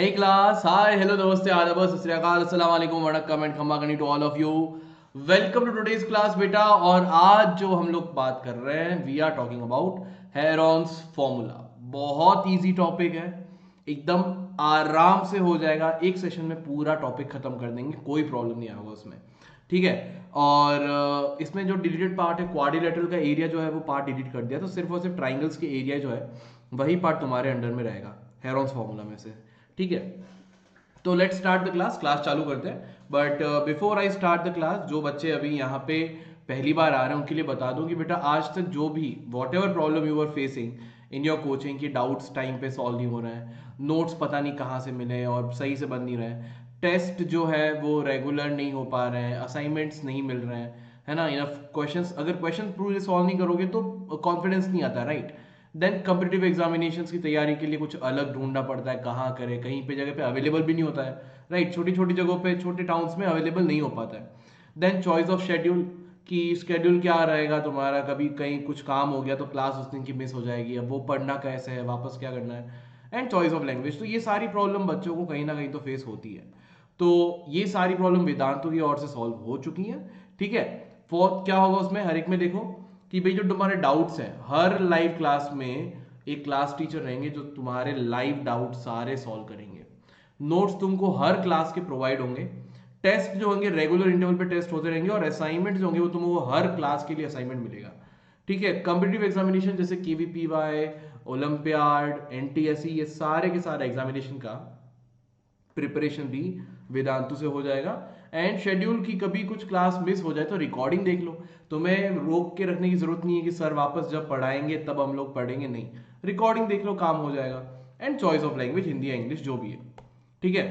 Hey class, hi, hello दोस्त, आदाब, सत श्री अकाल, अस्सलाम वालेकुम, वणक्कम एंड खम्मा गनी to all of you. Welcome to today's class बेटा। और आज जो हम लोग बात कर रहे हैं, we are talking about Heron's formula. बहुत इजी टॉपिक है, एकदम आराम से हो जाएगा। एक सेशन में पूरा टॉपिक खत्म कर देंगे, कोई प्रॉब्लम नहीं आएगा उसमें। ठीक है। और इसमें जो डिलीटेड पार्ट है, क्वाड्रिलेटरल का एरिया जो है वो पार्ट डिलीट कर दिया, तो सिर्फ और सिर्फ ट्राइंगल्स के एरिया जो है वही पार्ट तुम्हारे अंडर में रहेगा हेरॉन्स फॉर्मूला में से। ठीक है। तो let's start the class. Class चालू करते हैं, but before I start the class, जो बच्चे अभी यहाँ पे पहली बार आ रहे हैं उनके लिए बता दूं कि बेटा आज तक जो भी whatever problem you are facing in your coaching की, डाउट्स टाइम पे सॉल्व नहीं हो रहे हैं, नोट्स पता नहीं कहाँ से मिले और सही से बन नहीं रहे हैं, टेस्ट जो है वो रेगुलर नहीं हो पा रहे हैं, असाइनमेंट्स नहीं मिल रहे हैं, है ना, इनफ क्वेश्चंस, अगर क्वेश्चन पूरे सॉल्व नहीं करोगे तो कॉन्फिडेंस नहीं आता, राइट। देन कम्पिटिटिव एग्जामिनेशन की तैयारी के लिए कुछ अलग ढूंढना पड़ता है, कहाँ करें, कहीं पे जगह पे अवेलेबल भी नहीं होता है, राइट। छोटी छोटी जगहों पे, छोटे टाउन्स में अवेलेबल नहीं हो पाता है। देन चॉइस ऑफ शेड्यूल, कि शेड्यूल क्या रहेगा तुम्हारा, कभी कहीं कुछ काम हो गया तो क्लास उस दिन की मिस हो जाएगी, अब वो पढ़ना कैसे है, वापस क्या करना है। एंड चॉइस ऑफ लैंग्वेज, तो ये सारी प्रॉब्लम बच्चों को कहीं ना कहीं तो फेस होती है। तो ये सारी प्रॉब्लम वेदांतों की ओर से सॉल्व हो चुकी हैं। ठीक है। फोर्थ क्या होगा उसमें, हर एक में देखो कि भाई जो तुम्हारे डाउट्स हैं, हर लाइव क्लास में एक क्लास टीचर रहेंगे जो तुम्हारे लाइव डाउट सारे सॉल्व करेंगे। नोट्स तुमको हर क्लास के प्रोवाइड होंगे। टेस्ट जो होंगे रेगुलर इंटरवल पे टेस्ट होते रहेंगे, और असाइनमेंट जो होंगे वो तुमको हर क्लास के लिए असाइनमेंट मिलेगा। ठीक है। कॉम्पिटिटिव एग्जामिनेशन जैसे केवीपीवाई, ओलंपियाड, एनटीएससी, ये सारे के सारे एग्जामिनेशन का प्रिपरेशन भी वेदांतु से हो जाएगा। एंड शेड्यूल की कभी कुछ क्लास मिस हो जाए तो रिकॉर्डिंग देख लो, तुम्हें रोक के रखने की जरूरत नहीं है कि सर वापस जब पढ़ाएंगे तब हम लोग पढ़ेंगे, नहीं, रिकॉर्डिंग देख लो, काम हो जाएगा। And choice of language, Hindi या इंग्लिश जो भी है। ठीक है।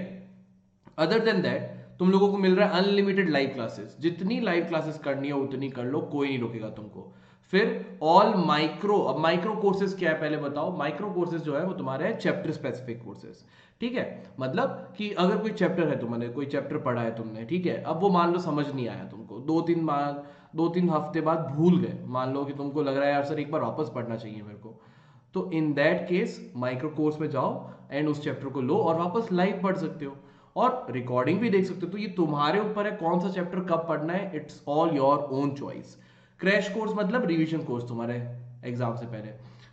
अदर देन दैट तुम लोगों को मिल रहा है अनलिमिटेड लाइव क्लासेस, जितनी लाइव क्लासेस करनी है उतनी कर लो, कोई नहीं रोकेगा तुमको। फिर ऑल माइक्रो, अब माइक्रो कोर्सेज क्या है पहले बताओ। माइक्रो कोर्सेज जो है वो तुम्हारे हैं चैप्टर स्पेसिफिक कोर्सेज। ठीक है। मतलब कि अगर कोई चैप्टर है, तुमने कोई चैप्टर पढ़ा है तुमने, ठीक है, अब वो मान लो समझ नहीं आया तुमको, 2-3 हफ्ते बाद भूल गए, मान लो कि तुमको लग रहा है यार सर एक बार वापस पढ़ना चाहिए मेरे को, तो in that case micro course में जाओ एंड उस चैप्टर को लो और वापस लाइव पढ़ सकते हो, और रिकॉर्डिंग भी देख सकते हो। तो ये तुम्हारे ऊपर है कौन सा चैप्टर कब पढ़ना है, it's all your own choice. Crash course मतलब रिवीजन कोर्स तुम्हारे एग्जाम से पहले।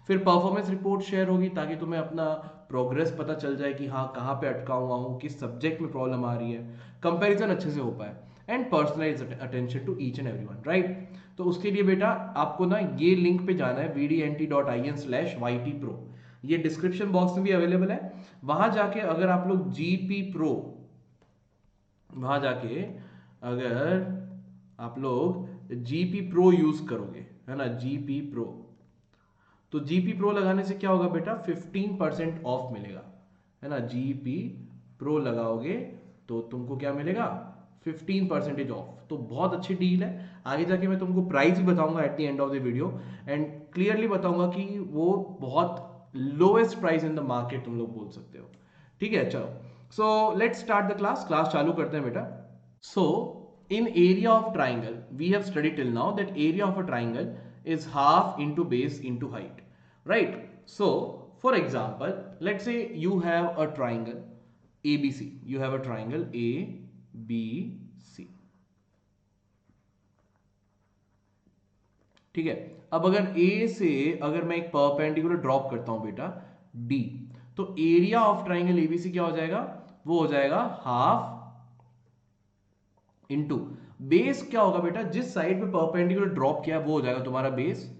फिर परफॉर्मेंस रिपोर्ट शेयर होगी ताकि तुम्हें अपना प्रोग्रेस पता चल जाए कि हाँ कहाँ पे अटका हुआ हूँ, किस सब्जेक्ट में प्रॉब्लम आ रही है, कंपैरिजन अच्छे से हो पाए। And personalise attention to each and everyone, right. तो उसके लिए बेटा आपको ना ये लिंक पे जाना है vdnt.in/ytpro, ये डिस्क्रिप्शन बॉक्स में भी अवेलेबल है। वहां जाके अगर आप लोग जीपी प्रो, वहां जाके अगर आप लोग जीपी प्रो यूज करोगे, है ना, जीपी प्रो, तो जीपी प्रो लगाने से क्या होगा बेटा, 15% ऑफ मिलेगा, है ना। जीपी प्रो लगाओगे तो तुमको क्या मिलेगा, 15% ऑफ। तो बहुत अच्छी डील है। आगे जाके मैं तुमको प्राइस भी बताऊंगा at the end of the video, and clearly बताऊंगा कि वो बहुत lowest price in the market तुम लोग बोल सकते हो। ठीक है, चलो। So let's start the class. Class चालू करते हैं बेटा। So, in area of triangle, we have studied till now that area of a triangle is half into base into height, right? So, for example, let's say you have a triangle ABC. You have a triangle ABC. ठीक है। अब अगर A से अगर मैं एक perpendicular drop करता हूं बेटा D, तो एरिया ऑफ ट्राइंगल ABC क्या हो जाएगा, वो हो जाएगा हाफ इनटू बेस। क्या होगा बेटा, जिस साइड पे परपेंडिकुलर ड्रॉप किया वो हो जाएगा तुम्हारा बेस,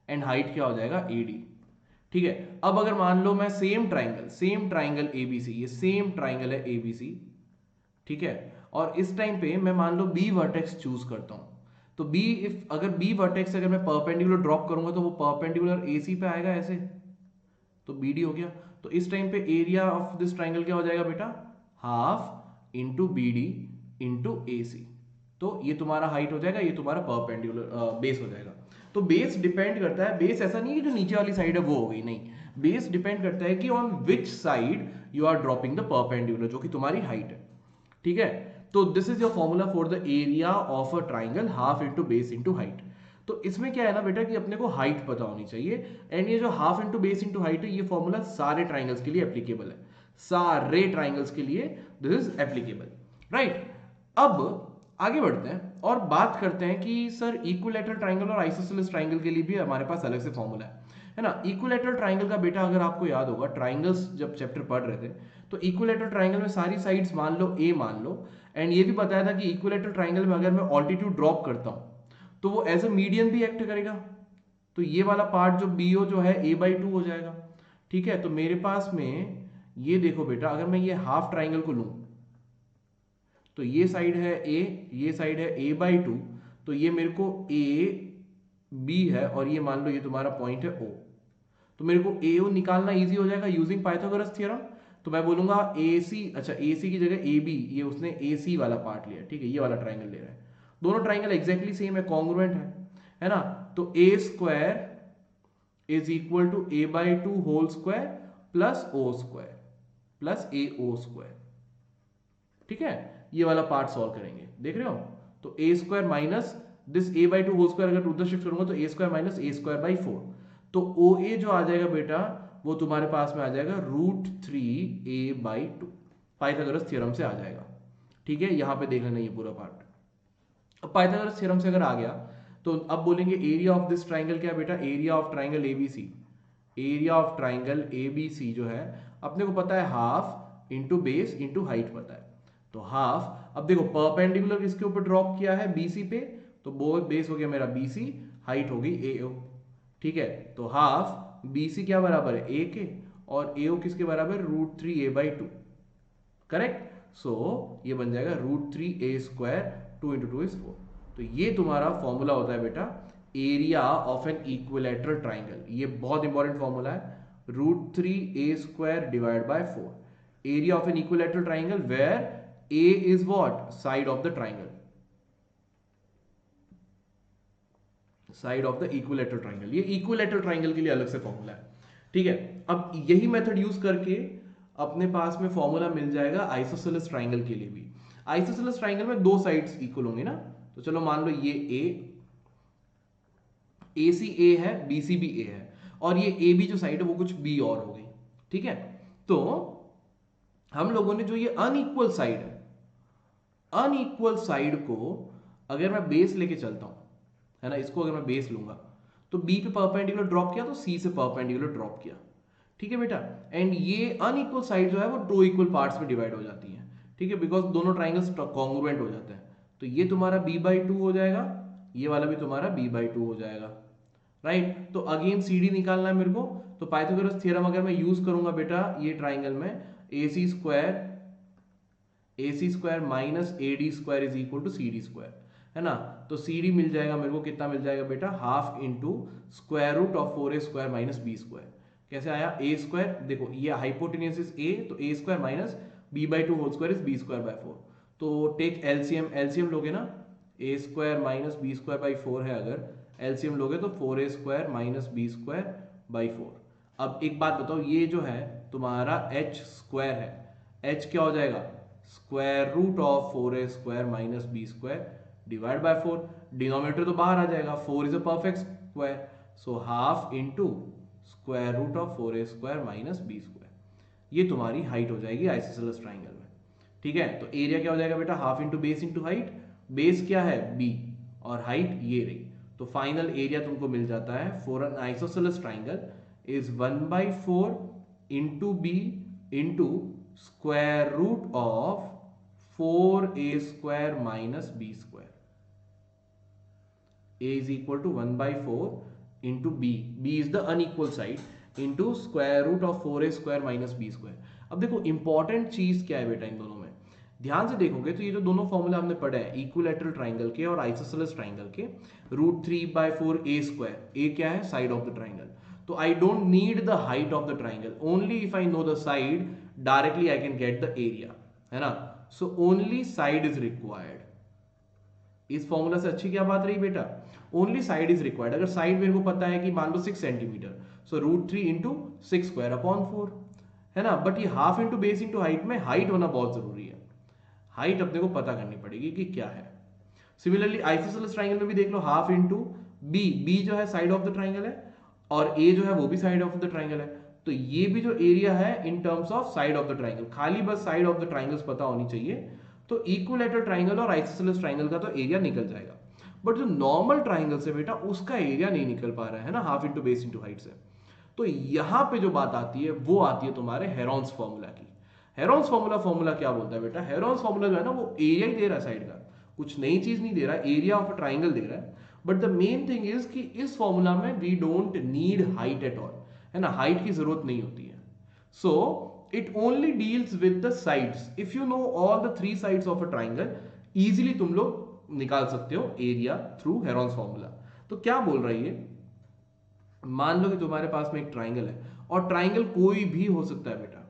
एंड हाइट क्या हो जाएगा AD। ठीक है। अब अगर मान लो मैं सेम ट्राइंगल ABC, ये सेम ट्राइंगल है ABC, ठीक है, और इस टाइम पे मैं मान लो B वर्टेक्स चूज करता हूं, तो B इफ अगर B वर्टेक्स अगर मैं परपेंडिकुलर ड्रॉप करूंगा तो वो परपेंडिकुलर AC पे आएगा ऐसे, तो BD हो गया। तो इस टाइम पे एरिया ऑफ दिस ट्राइंगल क्या हो जाएगा बेटा, half into BD into AC। तो ये तुम्हारा हाइट हो जाएगा, ये तुम्हारा परपेंडिकुलर बेस हो जाएगा। तो बेस डिपेंड करता है, बेस ऐसा नहीं है जो नीचे वाली साइड है वो हो गई, नहीं, बेस डिपेंड करता है कि on which side you are dropping the perpendicular, जो कि तुम्हारी हाइट है। ठीक है। तो this is your formula for the area of a triangle, half into base into height. तो इसमें क्या है ना बेटा कि अपने को हाइट पता होनी चाहिए, एंड ये जो half into base into height है, ये फॉर्मूला सारे ट्राइंगल्स के लिए एप्लीकेबल है। सारे ट्राइंगल्स के लिए दिस इज एप्लीकेबल, राइट। अब आगे बढ़ते हैं और बात करते हैं कि सर इक्विलैटरल ट्राइंगल और आइसोसेलेस ट्राइंगल के लिए भी हमारे पास अलग से फॉर्मूला है ना। इक्विलैटरल ट्राइंगल का बेटा अगर आपको याद होगा, ट्राइंगल्स जब चैप्टर पढ़ रहे थे तो इक्विलैटरल ट्राइंगल में सारी साइड्स मान लो ए मान लो, एंड ये भी बताया था कि इक्विलैटरल ट्राइंगल में अगर मैं ऑल्टीट्यूड ड्रॉप करता हूं तो वो एज अ मीडियन भी एक्ट करेगा। तो ये वाला पार्ट जो BO जो है a/2 हो जाएगा, ठीक है। तो मेरे पास में ये देखो बेटा, अगर मैं ये हाफ ट्राइंगल को लूं तो ये साइड है A, ये साइड है a/2, तो ये मेरे को AB है और ये मान लो ये तुम्हारा पॉइंट है O। तो मेरे को AO निकालना इजी हो जाएगा यूजिंग पाइथागोरस थ्योरम। तो मैं बोलूंगा AC, अच्छा AC की जगह AB, ये उसने AC वाला पार्ट लिया, ठीक है, ये वाला ट्राइंगल ले रहा है। दोनों ट्राइंगल एग्जैक्टली सेम है, कॉन्ग्रुएंट है ना। तो A square is equal to a/2 whole square plus O square plus AO square, ठीक है। ये वाला पार्ट सॉल्व करेंगे, देख रहे हो। तो a square minus this a/2 whole square अगर उधर शिफ्ट करूंगा तो a स्क्वायर माइनस a²/4। तो OA जो आ जाएगा बेटा वो तुम्हारे पास में आ जाएगा √3a/2, पाइथागोरस थ्योरम से आ जाएगा, ठीक है। यहां पे देख लेना ये पूरा पार्ट। अब पाइथागोरस थ्योरम से अगर आ गया तो अब बोलेंगे एरिया ऑफ दिस ट्राइंगल क्या है बेटा, area of triangle ABC। Area of triangle ABC जो है अपने को पता है half into base into height पता है। तो हाफ, अब देखो परपेंडिकुलर किसके ऊपर ड्रॉप किया है, BC पे, तो बेस हो गया मेरा BC, हाइट होगी AO, ठीक है। तो हाफ BC क्या बराबर है A के, और AO किसके बराबर, √3a/2, करेक्ट। सो ये बन जाएगा √3a², 2 × 2 = 4। तो ये तुम्हारा फॉर्मूला होता है बेटा area of an equilateral triangle. ये बहुत इंपॉर्टेंट फॉर्मूला है, √3a² divide by 4, area of an equilateral triangle where A is what, side of the triangle, side of the equilateral triangle. ये इक्विलैटरल ट्राइंगल के लिए अलग से फॉर्मूला है, ठीक है। अब यही मेथड यूज करके अपने पास में फॉर्मूला मिल जाएगा आइसोसेलेस ट्राइंगल के लिए भी। आइसोसेलेस ट्राइंगल में दो साइड्स इक्वल होंगी ना, तो चलो मान लो ये AC A है, BC भी A है, और ये AB जो साइड है वो कुछ B और हो गई, ठीक है। तो हम लोगों ने जो ये अनइक्वल साइड है, अनइक्वल साइड को अगर मैं बेस लेके चलता हूं, है ना, इसको अगर मैं बेस लूंगा तो B पे परपेंडिकुलर ड्रॉप किया तो C से परपेंडिकुलर ड्रॉप किया, ठीक है बेटा। एंड ये अनइक्वल साइड जो है वो दो इक्वल पार्ट्स में डिवाइड हो जाती है, ठीक है, बिकॉज दोनों ट्राइंगल्स कॉन्ग्रुएंट हो जाते हैं। तो ये तुम्हारा b/2 हो जाएगा, ये वाला भी तुम्हारा b/2 हो जाएगा, राइट। तो अगेन CD निकालना है मेरे को, तो पाइथागोरस थ्योरम अगर मैं यूज करूंगा बेटा ये ट्राइंगल में, AC² minus AD² is equal to CD², है ना। तो CD मिल जाएगा मेरे को, कितना मिल जाएगा बेटा, half into √4a² minus b²। कैसे आया, a², देखो ये हाइपोटेन्यूज इज A, तो a² minus b/2 whole square is b²/4। तो टेक एलसीएम, एलसीएम लोगे ना, a² माइनस b²/4 है, अगर एलसीएम लोगे तो 4a² माइनस b²/4। अब एक बात बताओ, ये जो है तुम्हारा h² है, h क्या हो जाएगा, √4a² minus b² divide by 4। Denominator तो बाहर आ जाएगा, 4 is a perfect square, so half into √4a² minus b²। ये तुम्हारी हाइट हो जाएगी आइसोसेलेस ट्राइंगल में, ठीक है। तो एरिया क्या हो जाएगा बेटा, half into base into height, base क्या है B और हाइट ये रही। तो फाइनल एरिया तुमको मिल जाता है for an isosceles triangle is 1/4 into B into square root of 4a² minus b²। A is equal to 1/4 into B, B is the unequal side, into square root of 4a² minus b²। अब देखो important चीज क्या है बेटा इन दोनों में, ध्यान से देखोगे तो ये जो दोनों फॉर्मूला हमने पढ़े हैं इक्विलैटरल ट्राइंगल के और आइसोसेलेस ट्राइंगल के, √3/4a², A क्या है, साइड ऑफ द ट्राइंगल। तो I don't need the height of the triangle, only if I know the side directly I can get the area, है ना। So only side is required. इस formula से अच्छी क्या बात रही बेटा, ओनली साइड इज रिक्वायर्ड। अगर साइड मेरे को पता है कि मान लो 6 सेंटीमीटर, सो √3 इंटू 6²/4, है ना। बट ये half into base into height में हाइट होना बहुत जरूरी है, हाइट अपने को पता करनी पड़ेगी कि क्या है। सिमिलरली आइसोसेलेस ट्राइंगल में भी देख लो, हाफ इंटू B, B जो है साइड ऑफ द ट्राइंगल है और A जो है वो भी साइड ऑफ द ट्राइंगल है, तो ये भी जो एरिया है in terms of side of the triangle, खाली बस साइड ऑफ द ट्राइंगल्स पता होनी चाहिए, तो इक्विलैटरल ट्राइंगल और आइसोसेलेस ट्राइंगल का तो एरिया निकल जाएगा। बट जो नॉर्मल ट्राइंगल से बेटा उसका एरिया नहीं निकल पा रहा है ना, half into base into height से। तो यहां पे जो बात आती है वो आती है तुम्हारे हेरॉन्स फॉर्मूला की। हेरॉन्स फॉर्मूला क्या बोलता है बेटा, हेरॉन्स फॉर्मूला जो है ना वो एरिया ही दे रहा है साइड का, कुछ नई चीज नहीं दे रहा, एरिया ऑफ अ ट्राइंगल दे रहा है। But the main thing is कि इस फॉर्मूला में we don't need height at all, है ना, हाइट की जरूरत नहीं होती है। So it only deals with the sides. If you know all the 3 sides of a triangle, easily तुम लोग निकाल सकते हो एरिया थ्रू हेरॉन्स फॉर्मूला। तो क्या बोल रही है, मान लो कि तुम्हारे पास में एक ट्राइंगल है, और ट्राइंगल कोई भी हो सकता है बेटा,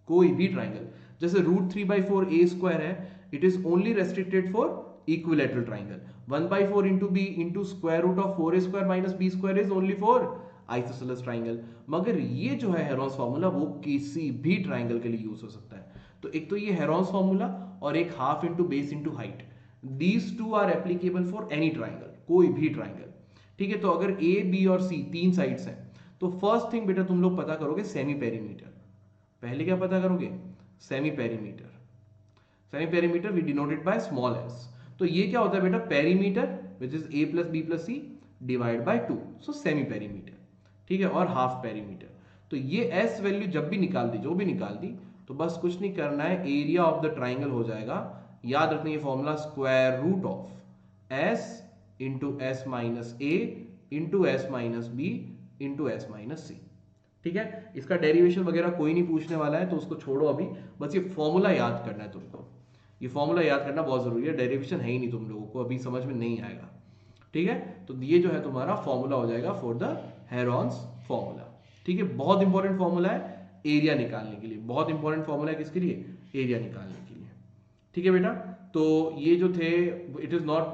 कोई भी ट्राइंगल, जैसे √3/4 ए स्क्वायर है, it is only restricted for equilateral triangle. 1/4 into B into square root of 4a² minus B square is only for isosceles triangle. मगर ये जो है हेरॉन्स फॉर्मूला वो किसी भी ट्राइंगल के लिए यूज हो सकता है। तो एक तो ये हेरॉन्स फॉर्मूला और एक half into base into height, these two are applicable for any triangle, कोई भी ट्राइंगल। ठीक है, तो अगर ए बी और सी 3 साइड्स हैं, तो फर्स्ट थिंग बेटा तुम लोग पता करोगे सेमी पेरीमीटर। पहले क्या पता करोगे, semi perimeter. Semi perimeter we denoted by small S. तो ये क्या होता है बेटा, perimeter which is a plus B plus C divide by 2, so semi perimeter. ठीक है, और हाफ पेरीमीटर। तो ये एस वैल्यू जब भी निकाल दी, जो भी निकाल दी, तो बस कुछ नहीं करना है, एरिया ऑफ द ट्राइंगल हो जाएगा, याद रखना ये formula, square root of s into s minus a into s minus b into s minus c. ठीक है, इसका डेरिवेशन वगैरह कोई नहीं पूछने वाला है, तो उसको छोड़ो अभी, बस ये फॉर्मूला याद करना है तुमको। ये फॉर्मूला याद करना बहुत जरूरी है, डेरिवेशन है ही नहीं तुम लोगों को, अभी समझ में नहीं आएगा। ठीक है, तो ये जो है तुम्हारा फॉर्मूला हो जाएगा फॉर द हेरॉन्स फॉर्मूला। ठीक है, बहुत इंपॉर्टेंट फॉर्मूला है एरिया निकालने के लिए, बहुत इंपॉर्टेंट फॉर्मूला है किसके लिए, एरिया निकालने के लिए। ठीक है बेटा, तो ये जो थे, it is not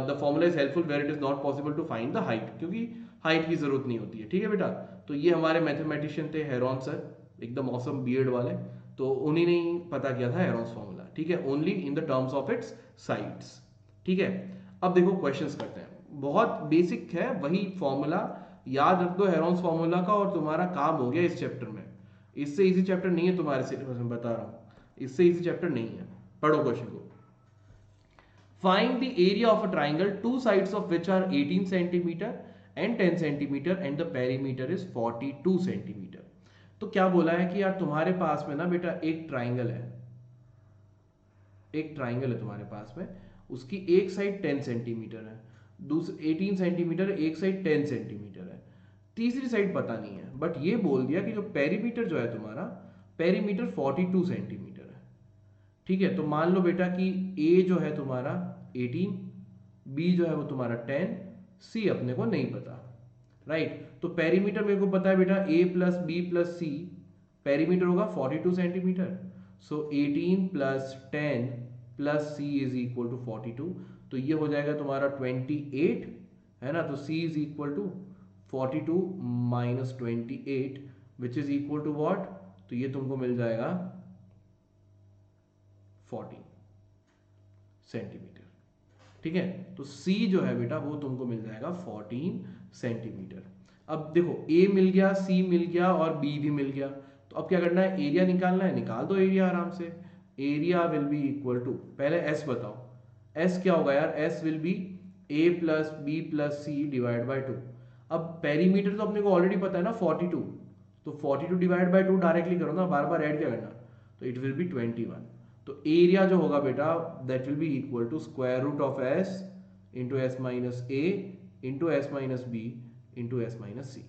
the formula is helpful where it is not possible to find the height, क्योंकि हाइट की जरूरत नहीं होती है। ठीक है बेटा, तो ये हमारे मैथमेटिशियन थे हेरॉन सर, एकदम ऑसम बियर्ड वाले, तो उन्हीं ने पता किया था हेरॉन्स फॉर्मूला। ठीक है, only in the terms of its sides. ठीक है, अब देखो क्वेश्चंस करते हैं, बहुत बेसिक है वही फॉर्मूला, याद रख दो हेरॉन्स फॉर्मूला का, और तुम्हारा काम हो गया इस चैप्टर में। इससे इजी चैप्टर नहीं है तुम्हारे सिलेबस में, बता रहा हूं, इससे इजी चैप्टर नहीं है। पढ़ो क्वेश्चन को। Find the area of a triangle, two sides of which are 18 centimeter and 10 centimeter and the perimeter is 42 centimeter। तो क्या बोला है कि यार तुम्हारे पास में ना बेटा एक ट्राइंगल है, एक ट्राइंगल है तुम्हारे पास में, उसकी एक साइड 10 सेंटीमीटर है, दूसरी 18 सेंटीमीटर, एक साइड 10 सेंटीमीटर है, तीसरी साइड पता नहीं है, बट ये बोल दिया कि जो पेरीमीटर जो है तुम्हारा, पेरीमीटर 42 सेंटीमीटर है। ठीक है, तो मान लो बेटा कि A जो है तुम्हारा 18, B जो है वो तुम्हारा 10, C अपने को नहीं पता, राइट। तो पेरीमीटर मेरे को पता है बेटा A plus B plus C, perimeter होगा 42 centimetre, so 18 plus 10 plus C is equal to 42, तो ये हो जाएगा तुम्हारा 28, है ना, तो C is equal to 42 minus 28 which is equal to what, तो ये तुमको मिल जाएगा 14 सेंटीमीटर। ठीक है, तो C जो है बेटा वो तुमको मिल जाएगा 14 सेंटीमीटर। अब देखो A मिल गया, C मिल गया और B भी मिल गया, तो अब क्या करना है, एरिया निकालना है, निकाल दो एरिया आराम से। Area will be equal to, पहले S बताओ, S क्या होगा यार, S will be A plus B plus C divide by 2। अब पेरीमीटर तो अपने को ऑलरेडी पता है ना 42, तो 42 डिवाइड बाई 2 डायरेक्टली करो ना, बार बार ऐड क्या करना, तो इट विल बी 21। तो एरिया जो होगा बेटा that will be equal to square root of s into s minus a into s minus b into s minus c.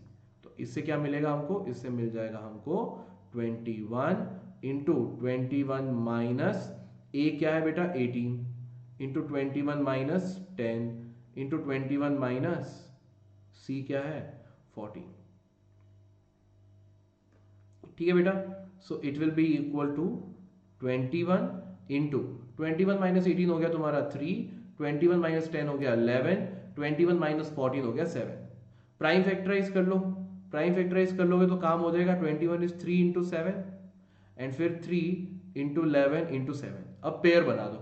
तो इससे क्या मिलेगा हमको, इससे मिल जाएगा हमको 21 इंटू 21 माइनस ए क्या है बेटा 18 into 21 minus 10 into 21 minus C क्या है 14। ठीक है बेटा, so it will be equal to 21 into 21 minus 18 हो गया तुम्हारा 3, 21 माइनस 10 हो गया 11, 21 माइनस 14 हो गया 7। प्राइम फैक्टराइज कर लो, प्राइम फैक्टराइज कर लोगे तो काम हो जाएगा 21 इज 3 इंटू 7 एंड फिर 3 इंटू 11 इंटू 7। अब पेयर बना दो,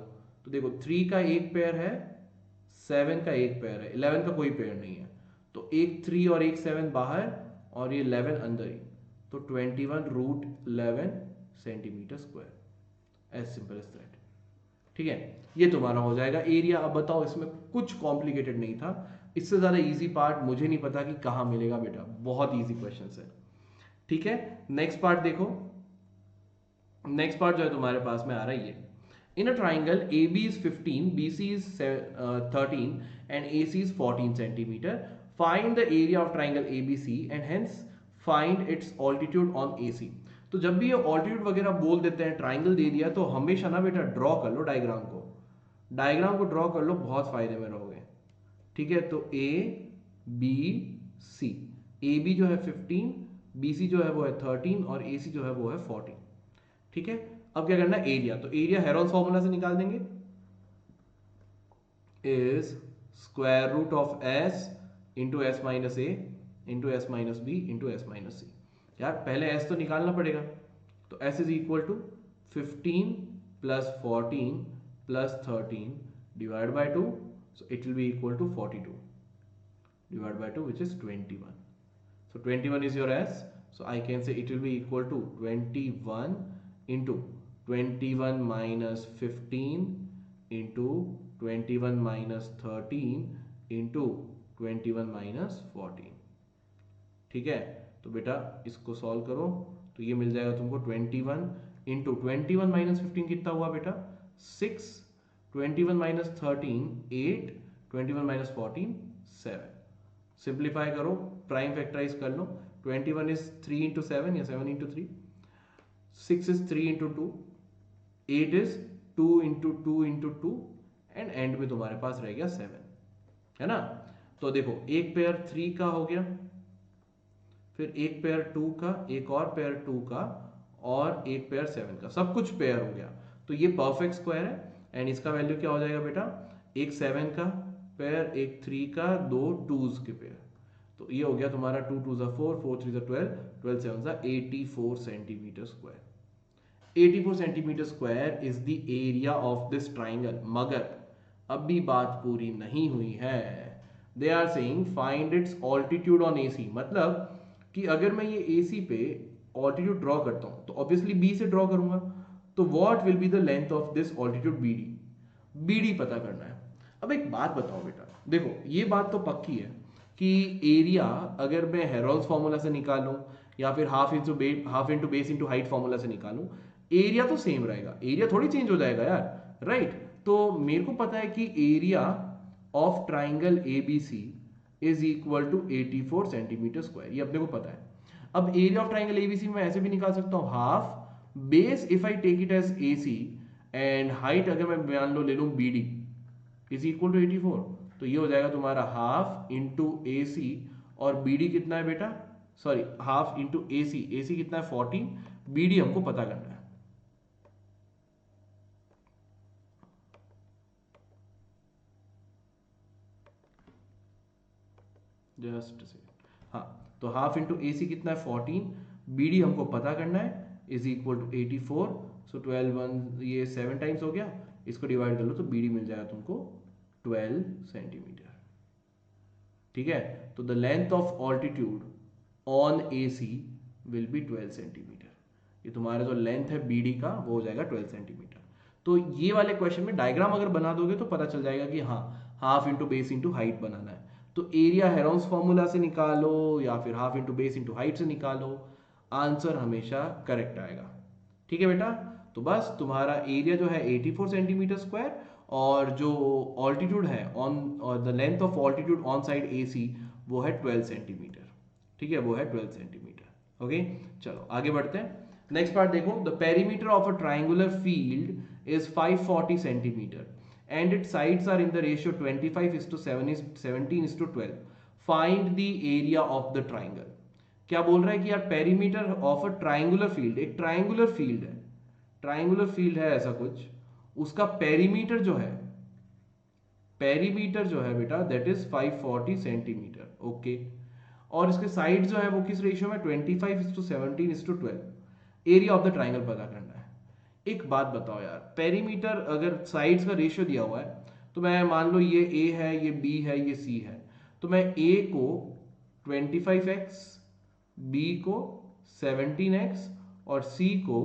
तो देखो 3 का एक पेयर है, 7 का एक पेयर है, 11 का कोई पेयर नहीं है, तो एक 3 और एक 7 बाहर और ये 11 अंदर ही, तो 21√11 centimetre square, as simple as that. ठीक है, ये तुम्हारा हो जाएगा एरिया। अब बताओ, इसमें कुछ कॉम्प्लिकेटेड नहीं था, इससे ज्यादा इजी पार्ट मुझे नहीं पता कि कहाँ मिलेगा बेटा, बहुत इजी क्वेश्चन है। ठीक है, नेक्स्ट पार्ट देखो। नेक्स्ट पार्ट जो है तुम्हारे पास में आ रहा है ये, इन a triangle AB is 15, BC is 13 and AC is 14 centimeter. Find the area of triangle ABC and hence find its altitude on AC. तो जब भी ये ऑल्टीट्यूड वगैरह बोल देते हैं, ट्राइंगल दे दिया, तो हमेशा ना बेटा ड्रॉ कर लो डायग्राम को, डायग्राम को ड्रॉ कर लो, बहुत फायदे में रहोगे। ठीक है, तो A B C, AB जो है 15, BC जो है वो है 13 और AC जो है वो है 14। ठीक है, अब क्या करना है, एरिया, तो एरिया हेरोन्स फॉर्मूला से निकाल देंगे, is square root of S into S minus a into S minus b into S minus c. यार पहले S तो निकालना पड़ेगा, तो S is equal to 15 plus 14 plus 13 divide by 2, so it will be equal to 42 divided by 2, which is 21. So 21 is your S, so I can say it will be equal to 21 into 21 minus 15 into 21 minus 13 into 21 minus 14। ठीक है, तो बेटा इसको solve करो, तो ये मिल जाएगा तुमको 21 इंटू 21 माइनस 15 कितना हुआ बेटा 6, 21 माइनस 13 8, 21 माइनस 14 7। सिंप्लीफाई करो, प्राइम फैक्टराइज कर लो, 21 इज 3 इंटू 7 या 7 into 3, 6 is 3 into 2, 8 is 2 into 2 into 2 and and में तुम्हारे पास रह गया 7, है ना। तो देखो एक पेयर 3 का हो गया, फिर एक पेयर 2 का, एक और पेयर 2 का और एक पेयर 7 का, सब कुछ पेयर हो गया। तो ये परफेक्ट स्क्वायर है एंड इसका वैल्यू क्या हो जाएगा बेटा, एक 7 का पेयर, एक 3 का, दो 2s के पेयर, तो ये हो गया तुम्हारा 2 2 4, 4 3 12, 12 7 84 centimetre square. 84 centimetre square is the area of this triangle. मगर अब भी बात पूरी नहीं हुई है, they are saying find its altitude on AC। मतलब कि अगर मैं ये AC पे ऑल्टीट्यूड ड्रॉ करता हूं तो ऑब्वियसली B से ड्रॉ करूंगा, तो what will be the length of this altitude BD पता करना है। अब एक बात बताओ बेटा, देखो ये बात तो पक्की है कि एरिया अगर मैं हेरोल्ड्स फॉर्मूला से निकालूं या फिर half into base into height formula से निकालूं, एरिया तो सेम रहेगा, एरिया थोड़ी चेंज हो जाएगा यार, राइट। तो मेरे को पता है कि area of triangle ABC is equal to 84 centimetre square, ये अपने को पता है। अब एरिया ऑफ ट्राइंगल ABC में ऐसे भी निकाल सकता हूं, half base if I take it as AC and height अगर मैं मान लो ले लूं BD इज इक्वल टू 84, तो ये हो जाएगा तुम्हारा हाफ इंटू AC और BD कितना है बेटा, सॉरी हाफ इंटू AC कितना है 14, BD हमको पता करना है। जस्ट हाँ, तो हाफ इंटू AC कितना है 14, BD हमको पता करना है इज इक्वल टू 84, सो 12 ये 7 टाइम्स हो गया, इसको डिवाइड कर लो तो BD मिल जाएगा तुमको 12 सेंटीमीटर। ठीक है, तो the length of altitude on AC will be 12 centimetre. ये तुम्हारा जो लेंथ है BD का वो हो जाएगा 12 सेंटीमीटर। तो ये वाले क्वेश्चन में डायग्राम अगर बना दोगे तो पता चल जाएगा कि हाँ half into base into height बनाना है, तो एरिया हेरोन्स फॉर्मूला से निकालो या फिर half into base into height से निकालो, आंसर हमेशा करेक्ट आएगा। ठीक है बेटा, तो बस तुम्हारा एरिया जो है 84 सेंटीमीटर स्क्वायर और जो ऑल्टीट्यूड है ऑन और the length of altitude on side AC वो है 12 सेंटीमीटर। ठीक है, वो है 12 सेंटीमीटर। ओके, चलो आगे बढ़ते हैं। नेक्स्ट पार्ट देखो, the perimeter of a triangular field is 540 centimetre and its sides are in the ratio 25:17:12. Find the area of the triangle. क्या बोल रहा है कि यार perimeter of a triangular field, एक ट्राइंगुलर फील्ड है, ट्राइंगुलर फील्ड है ऐसा कुछ, उसका पेरीमीटर जो है, पेरीमीटर जो है बेटा दैट इज 540 सेंटीमीटर। ओके, और इसके साइड जो है वो किस रेशियो में 25:17:12। एरिया ऑफ द ट्राइंगल पता करना है। एक बात बताओ यार, पेरीमीटर अगर साइड्स का रेशियो दिया हुआ है, तो मैं मान लो ये A है, ये B है, ये C है, तो मैं A को 25x B को 17x और C को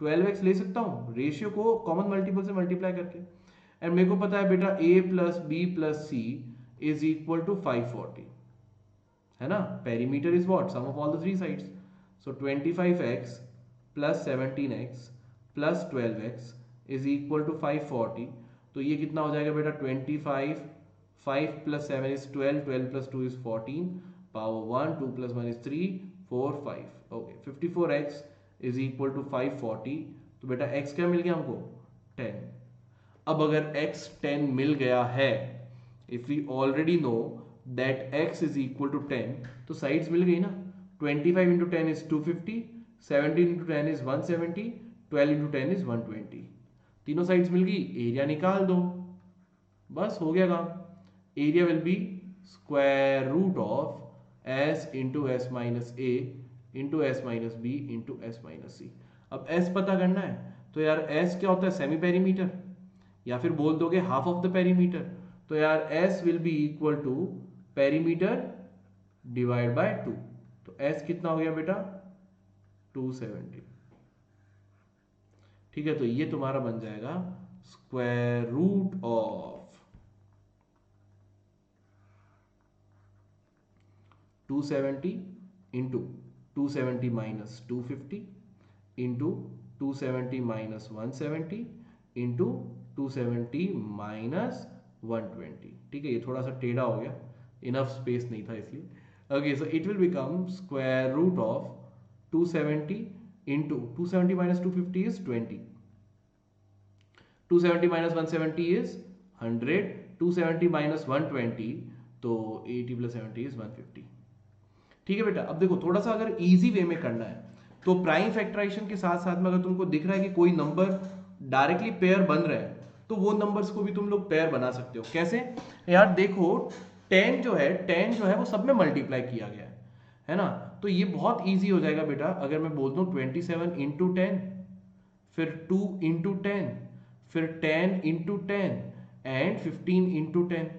12x ले सकता हूँ, रेशियो को कॉमन मल्टीपल से मल्टीप्लाई करके। एंड मेरे को पता है बेटा A plus B plus C is equal to 540, है ना। Perimeter is what, sum of all the three sides. So 25x plus 17x plus 12x is equal to 540। तो ये कितना हो जाएगा बेटा 25, 5 plus 7 is 12, 12 plus 2 is 14, power 1, 2 plus 1 is 3, 4, 5। Okay 54x is equal to 540। तो बेटा x क्या मिल गया हमको 10। अब अगर x 10 मिल गया है, if we already know that x is equal to 10, तो साइड्स मिल गई ना। 25 into 10 is 250, 17 into 10 is 170, 12 into 10 is 120। तीनों साइड्स मिल गई, एरिया निकाल दो, बस हो गया काम। Area will be square root of s into s minus a into s minus b into s minus c. अब s पता करना है, तो यार s क्या होता है, सेमी पेरीमीटर, या फिर बोल दोगे हाफ ऑफ द पेरीमीटर। तो यार s will be equal to perimeter divide by 2। तो s कितना हो गया बेटा 270। ठीक है, तो ये तुम्हारा बन जाएगा square root of 270 into 270 minus 250 into 270 minus 170 into 270 minus 120। ठीक है, ये थोड़ा सा टेढ़ा हो गया, इनफ स्पेस नहीं था इसलिए। Okay, so it will become square root of 270 into 270 minus 250 is 20, 270 minus 170 is 100, 270 minus 120, तो 80 प्लस 70 इज 150। ठीक है बेटा, अब देखो थोड़ा सा अगर इजी वे में करना है तो प्राइम फैक्टराइजेशन के साथ साथ में अगर तुमको दिख रहा है कि कोई नंबर डायरेक्टली पेयर बन रहे हैं, तो वो नंबर्स को भी तुम लोग पेयर बना सकते हो। कैसे यार, देखो 10 जो है वो सब में मल्टीप्लाई किया गया है ना। तो ये बहुत इजी हो जाएगा बेटा, अगर मैं बोल दूं 27 इंटू 10, फिर 2 इंटू 10, फिर 10 इंटू 10 एंड 15 इंटू 10।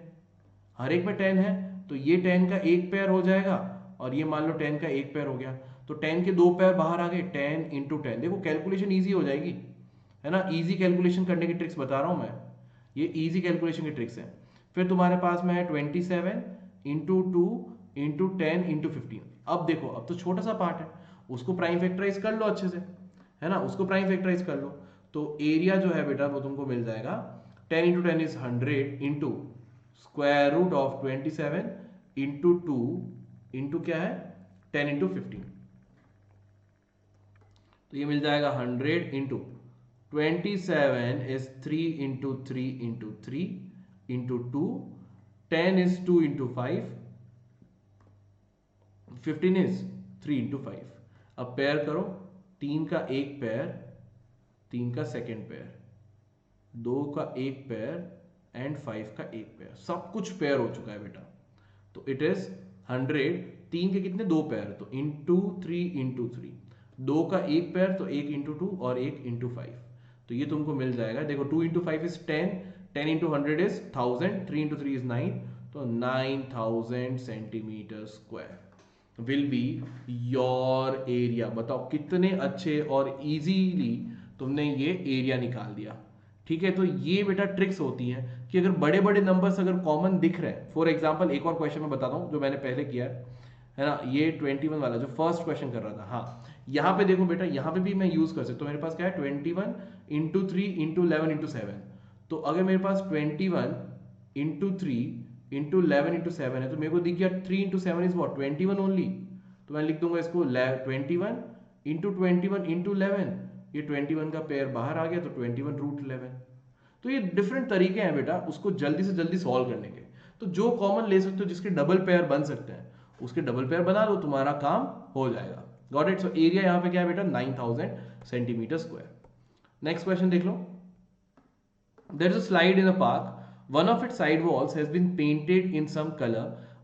हर एक में 10 है, तो ये 10 का एक पेयर हो जाएगा और ये मान लो 10 का एक पेयर हो गया, तो 10 के दो पेयर बाहर आ गए, 10 इंटू 10। देखो कैलकुलेशन ईजी हो जाएगी, है ना। इजी कैलकुलेशन करने की ट्रिक्स बता रहा हूं मैं, ये इजी कैलकुलेशन की ट्रिक्स है। फिर तुम्हारे पास में है 27 इंटू 2 इंटू 10 इंटू 15। अब देखो, अब तो छोटा सा पार्ट है, उसको प्राइम फैक्टराइज कर लो अच्छे से, है ना, उसको प्राइम फैक्टराइज कर लो। तो एरिया जो है बेटा वो तुमको मिल जाएगा 10 into 10 is 100 into square root of 27 into 2 into क्या है 10 इंटू 15। तो ये मिल जाएगा 100 into 27 is 3 into 3 into 3 into 2, 10 is 2 into 5, 15 is 3 into 5। अब पेयर करो, 3 का एक पेयर, 3 का सेकेंड पेयर, 2 का एक पेयर एंड 5 का एक पेयर, सब कुछ पेयर हो चुका है बेटा। तो इट इज 100, 3 के कितने दो पेयर, तो इंटू 3 इंटू 3, 2 का एक पेयर तो 1 इंटू 2 और 1 इंटू 5। तो ये तुमको मिल जाएगा, देखो 2 into 5 is 10, 10 into 100 is 1000, 3 into 3 is 9, तो 9000 centimetre square will be your area. बताओ कितने अच्छे और इजीली तुमने ये एरिया निकाल दिया। ठीक है, तो ये बेटा ट्रिक्स होती हैं कि अगर बड़े बड़े नंबर्स अगर कॉमन दिख रहे हैं, फॉर एग्जांपल एक और क्वेश्चन मैं बताता हूं जो मैंने पहले किया है ना, ये 21 वाला जो फर्स्ट क्वेश्चन कर रहा था। हाँ, यहाँ पे देखो बेटा, यहाँ पे भी मैं यूज कर सकता हूँ। मेरे पास क्या है 21 इंटू 3 इंटू 11 इंटू 7। तो अगर मेरे पास 21 इंटू 3 इंटू 11 इंटू 7 है, तो मेरे को दिख गया 3 इंटू 7 इज वॉट 21 ओनली। तो मैं लिख दूंगा इसको 21 इंटू 21 इंटू 11, ये 21 का पेयर बाहर आ गया, तो 21 रूट 11। तो ये डिफरेंट तरीके हैं बेटा उसको जल्दी से जल्दी सॉल्व करने के। तो जो कॉमन ले सकते हो, जिसके डबल पेयर बन सकते हैं, उसके डबल पेयर बना दो, तुम्हारा काम हो जाएगा। Got it. सो एरिया यहाँ पे क्या है बेटा 9000 सेंटीमीटर स्क्वायर। नेक्स्ट क्वेश्चन देख लो। There is a slide in a park. One of its side walls has been painted in some color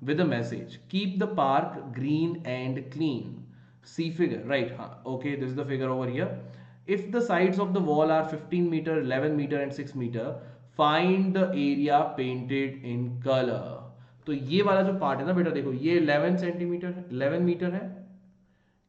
with a message: keep the park green and clean. See figure, right? हाँ, okay, this is the figure over here. If the sides of the wall are 15 meter, 11 meter and 6 meter, find the area painted in color. तो ये वाला जो part है ना बेटा, देखो ये 11 सेंटीमीटर 11 मीटर है,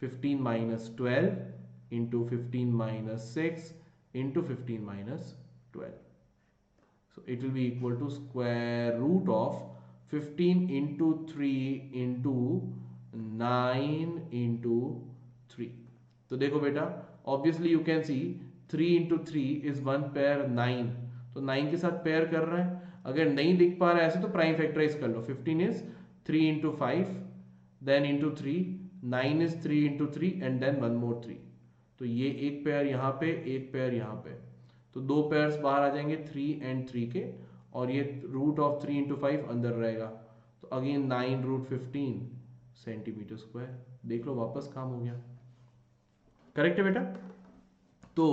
15 minus 12 into 15 minus 6 into 15 minus 12. So it will be equal to square root of 15 into 3 into 9 into 3. तो देखो बेटा, obviously you can see 3 into 3 is 1 pair 9, तो 9 के साथ पेयर कर रहे हैं. अगर नहीं दिख पा रहा है ऐसे तो प्राइम फैक्टराइज कर लो. 15 is 3 into 5 then into 3, 9 is 3 into 3 and then one more 3. तो ये एक पेयर यहाँ पे, एक पेयर यहाँ पे, तो दो पेयर्स बाहर आ जाएंगे 3 and 3 के, और ये रूट ऑफ 3 into 5 अंदर रहेगा. तो अगेन 9 रूट 15 सेंटीमीटर स्क्वायर. देख लो वापस काम हो गया. करेक्ट है बेटा. तो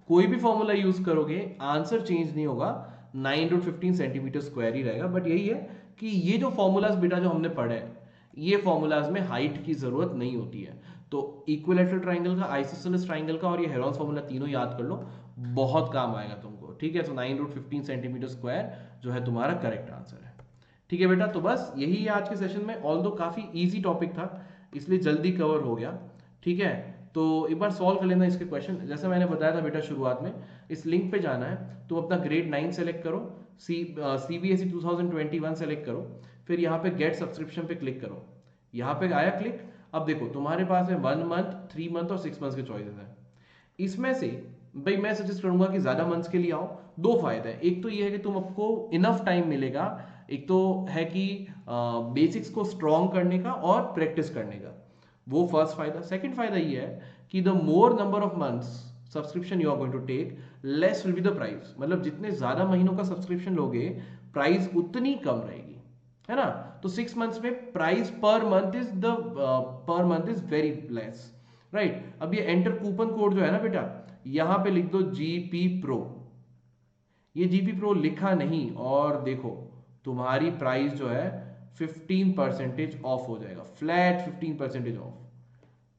कोई भी फॉर्मूला यूज करोगे आंसर चेंज नहीं होगा, 9 रूट 15 सेंटीमीटर स्क्वायर ही रहेगा. बट यही है कि ये जो फॉर्मूलाज बेटा जो हमने पढ़े हैं, ये फॉर्मूलाज में हाइट की जरूरत नहीं होती है. तो इक्विलैटरल ट्राइंगल का, आइसोसेलेस ट्राइंगल का और ये हेरॉन्स फॉर्मूला तीनों याद कर लो, बहुत काम आएगा तुमको. ठीक है. तो 9 रूट 15 सेंटीमीटर स्क्वायर जो है तुम्हारा करेक्ट आंसर है. ठीक है बेटा. तो बस यही है आज के सेशन में. ऑल्दो काफी इजी टॉपिक था इसलिए जल्दी कवर हो गया. ठीक है. तो एक बार सॉल्व कर लेना इसके क्वेश्चन. जैसे मैंने बताया था बेटा शुरुआत में, इस लिंक पे जाना है तो अपना ग्रेड 9 सेलेक्ट करो, CBSE 2021 सेलेक्ट करो, फिर यहाँ पे गेट सब्सक्रिप्शन पे क्लिक करो. यहाँ पे आया क्लिक. अब देखो तुम्हारे पास है 1 मंथ, 3 मंथ और 6 मंथ के चॉइसेस हैं. इसमें से भाई मैं सजेस्ट करूंगा कि ज्यादा मंथ्स के लिए आओ. दो फायदे हैं. एक तो ये है कि तुम आपको इनफ टाइम मिलेगा. एक तो है कि बेसिक्स को स्ट्रॉन्ग करने का और प्रैक्टिस करने का, वो फर्स्ट फायदा. सेकंड फायदा ये है कि the more number of months subscription you are going to take, less will be the price. मतलब जितने ज्यादा महीनों का सब्सक्रिप्शन लोगे प्राइस उतनी कम रहेगी, है ना. तो 6 मंथ्स में price per month is very less, right. अब ये एंटर कूपन कोड जो है ना बेटा, यहां पे लिख दो GP Pro. ये GP Pro लिखा नहीं और देखो तुम्हारी प्राइस जो है 15% ऑफ हो जाएगा. Flat 15% of.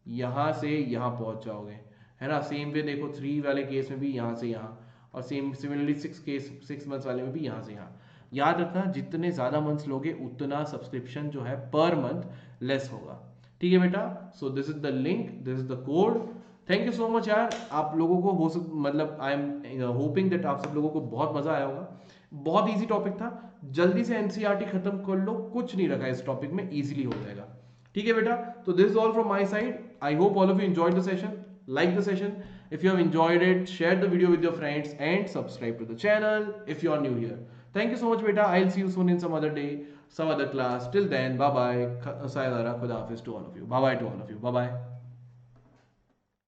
यहां से यहां पहुंच जाओगे, है ना. सेम वे देखो 3 वाले केस में भी यहां से यहां, और सिमिलरली 6 मंथ्स वाले में भी यहां से यहां. याद रखना जितने ज्यादा मंथ्स लोगे उतना सब्सक्रिप्शन जो है पर मंथ लेस होगा. ठीक है बेटा. So this is the link, this is the code. Thank you so much यार. आप लोगों को मतलब आई एम होपिंग दैट आप सब लोगों को बहुत मजा आया होगा. बहुत इजी टॉपिक था. जल्दी से एनसीईआरटी खत्म कर लो, कुछ नहीं रखा इस टॉपिक में, इजीली हो जाएगा. ठीक है बेटा. तो this is all from my side. I hope all of you enjoyed the session. Like the session. If you have enjoyed it, share the video with your friends and subscribe to the channel if you are new here. Thank you so much beta. I'll see you soon in some other day, some other class. Till then, bye bye. Sayonara, Khuda Hafiz to all of you. Bye bye to all of you. Bye bye.